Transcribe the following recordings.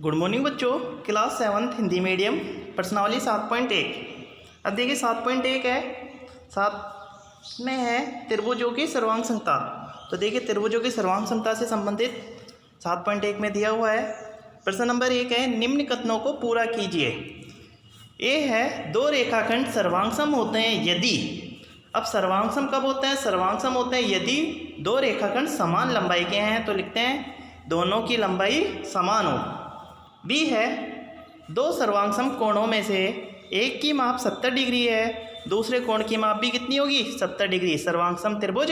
Good morning बच्चों, class 7th Hindi medium प्रश्नावली 7.1। अब देखिए 7.1 है, 7 में है त्रिभुजों की सर्वांग समता। तो देखिए त्रिभुजों की सर्वांग समता से संबंधित 7.1 में दिया हुआ है। प्रश्न नंबर 1 है, निम्न कथनों को पूरा कीजिए। ए है, दो रेखाखंड सर्वांगसम होते हैं यदि। अब सर्वांगसम कब होते हैं? सर्वांगसम होते हैं यदि दो रेखाखंड समान लंबाई के हैं। तो लिखते हैं दोनों की लंबाई समान हो। बी है, दो सर्वांगसम कोणों में से एक की माप 70 डिग्री है, दूसरे कोण की माप भी कितनी होगी? 70 डिग्री। सर्वांगसम त्रिभुज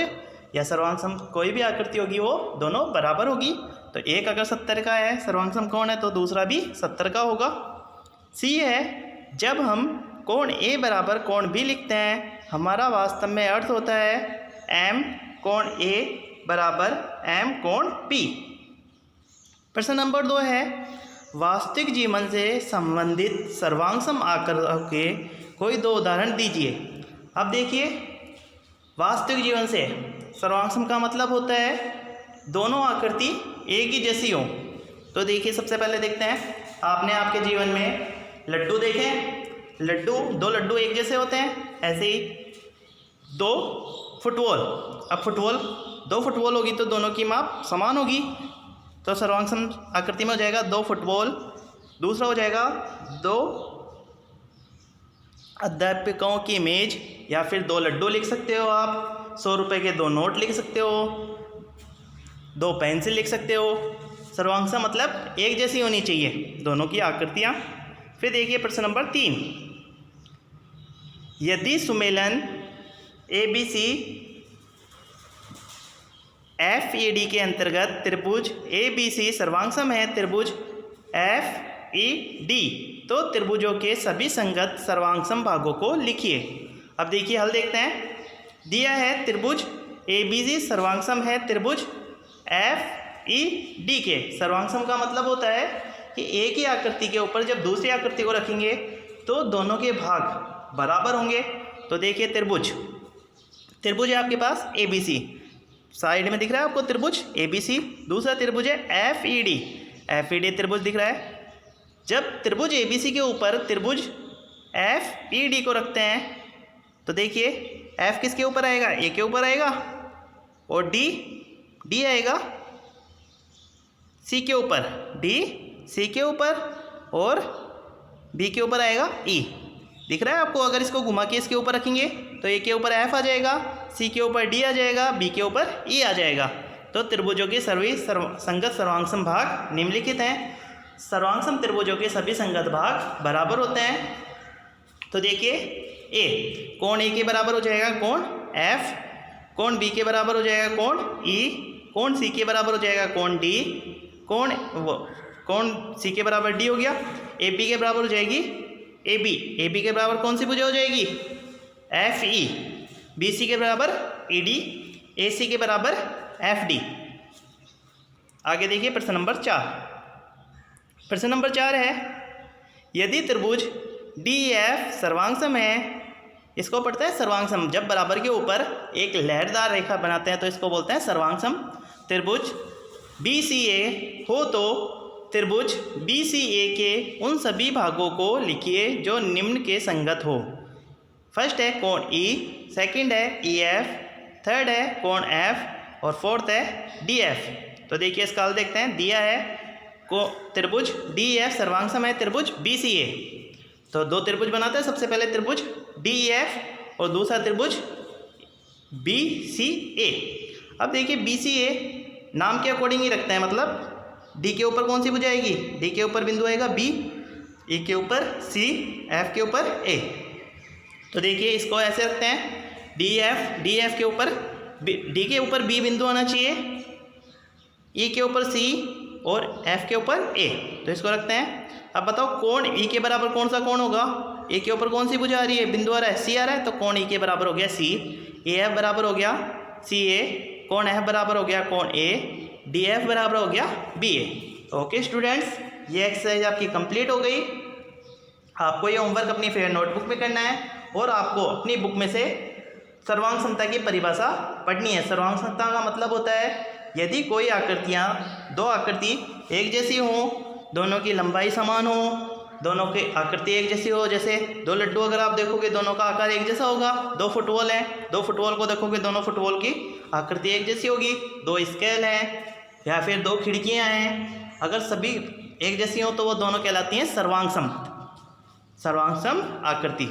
या सर्वांगसम कोई भी आकृति होगी वो दोनों बराबर होगी। तो एक अगर 70 का है सर्वांगसम कोण है तो दूसरा भी 70 का होगा। सी है, जब हम कोण ए बराबर कोण बी लिखते हैं हमारा वास्तव में अर्थ होता है एम कोण ए बराबर एम कोण बी। प्रश्न नंबर 2 है, वास्तविक जीवन से संबंधित सर्वांगसम आकृतियों के कोई दो उदाहरण दीजिए। अब देखिए वास्तविक जीवन से सर्वांगसम का मतलब होता है दोनों आकृति एक ही जैसी हो। तो देखिए सबसे पहले देखते हैं, आपने आपके जीवन में लड्डू देखे, दो लड्डू एक जैसे होते हैं। ऐसे ही दो फुटबॉल, अब दो फुटबॉल होगी तो दोनों की माप समान होगी। तो सर्वांगसम आकृति में हो जाएगा दो फुटबॉल, दूसरा हो जाएगा दो अध्यापकों की मेज, या फिर दो लड्डू लिख सकते हो आप, 100 रुपये के दो नोट लिख सकते हो, दो पेंसिल लिख सकते हो। सर्वांगसम मतलब एक जैसी होनी चाहिए दोनों की आकृतियाँ। फिर देखिए प्रश्न नंबर 3, यदि सुमेलन ABC FED के अंतर्गत त्रिभुज ABC सर्वांगसम है त्रिभुज FED, तो त्रिभुजों के सभी संगत सर्वांगसम भागों को लिखिए। अब देखिए हल देखते हैं। दिया है त्रिभुज ABC सर्वांगसम है त्रिभुज FED के। सर्वांगसम का मतलब होता है कि एक ही आकृति के ऊपर जब दूसरी आकृति को रखेंगे तो दोनों के भाग बराबर होंगे। तो देखिए त्रिभुज है आपके पास ABC, साइड में दिख रहा है आपको त्रिभुज ABC, दूसरा त्रिभुज है FED त्रिभुज दिख रहा है। जब त्रिभुज ABC के ऊपर त्रिभुज FED को रखते हैं तो देखिए F किसके ऊपर आएगा? A के ऊपर आएगा, और D आएगा C के ऊपर, D C के ऊपर, और B के ऊपर आएगा E। दिख रहा है आपको? अगर इसको घुमा के इसके ऊपर रखेंगे तो A के ऊपर F आ जाएगा, C के ऊपर D आ जाएगा, B के ऊपर E आ जाएगा। तो त्रिभुजों के सभी संगत सर्वांगसम भाग निम्नलिखित हैं। सर्वांगसम त्रिभुजों के सभी संगत भाग बराबर होते हैं। तो देखिए A, कोण A के बराबर हो जाएगा कोण F, कोण B के बराबर हो जाएगा कोण E, कोण C के बराबर हो जाएगा कोण D, कोण C के बराबर D हो गया, AB के बराबर हो जाएगी AB के बराबर कौन सी भुजा हो जाएगी? FE, BC के बराबर ED, AC के बराबर FD। आगे देखिए प्रश्न नंबर 4। प्रश्न नंबर 4 है, यदि त्रिभुज DEF सर्वांगसम है, इसको पढ़ते हैं सर्वांगसम। जब बराबर के ऊपर एक लहरदार रेखा बनाते हैं तो इसको बोलते हैं सर्वांगसम। त्रिभुज BCA हो तो त्रिभुज BCA के उन सभी भागों को लिखिए जो निम्न के संगत हो। फर्स्ट है कोण E, सेकंड है EF, थर्ड है कोण F, और फोर्थ है DF। तो देखिए इसका हल देखते हैं। दिया है त्रिभुज DEF सर्वांगसम है त्रिभुज BCA, तो दो त्रिभुज बनाते हैं। सबसे पहले त्रिभुज DEF और दूसरा त्रिभुज BCA। अब देखिए BCA नाम के अकॉर्डिंग ही रखते हैं, मतलब D के ऊपर कौन सी भुजा आएगी? D के ऊपर बिंदु आएगा B, E के ऊपर C, F के ऊपर A। तो देखिए इसको ऐसे रखते हैं, DF के ऊपर D के ऊपर B बिंदु आना चाहिए, E के ऊपर C और F के ऊपर A। तो इसको रखते हैं। अब बताओ कोण E के बराबर कौन सा कोण होगा? A के ऊपर कौन सी भुजा आ रही है? बिंदु आ रहा है C आ रहा है, तो कोण E के बराबर हो गया C, AF बराबर हो गया CA, कोण F बराबर हो गया कोण A, DF बराबर हो गया BA। ओके स्टूडेंट्स, ये एक्सरसाइज आपकी कंप्लीट हो गई। आपको ये होमवर्क अपनी फेवरेट नोटबुक में करना है और आपको अपनी बुक में से सर्वांग समता की परिभाषा पढ़नी है। सर्वांग समता का मतलब होता है यदि कोई आकृतियाँ, दो आकृति एक जैसी हों दोनों की लंबाई समान हो, दोनों की आकृति एक जैसी हो। जैसे दो लड्डू अगर आप देखोगे दोनों का आकार एक जैसा होगा। दो फुटबॉल हैं, दो फुटबॉल को देखोगे दोनों फुटबॉल की आकृति एक जैसी होगी। दो स्केल हैं या फिर दो खिड़कियां हैं, अगर सभी एक जैसी हो तो वो दोनों कहलाती हैं सर्वांग सम आकृति।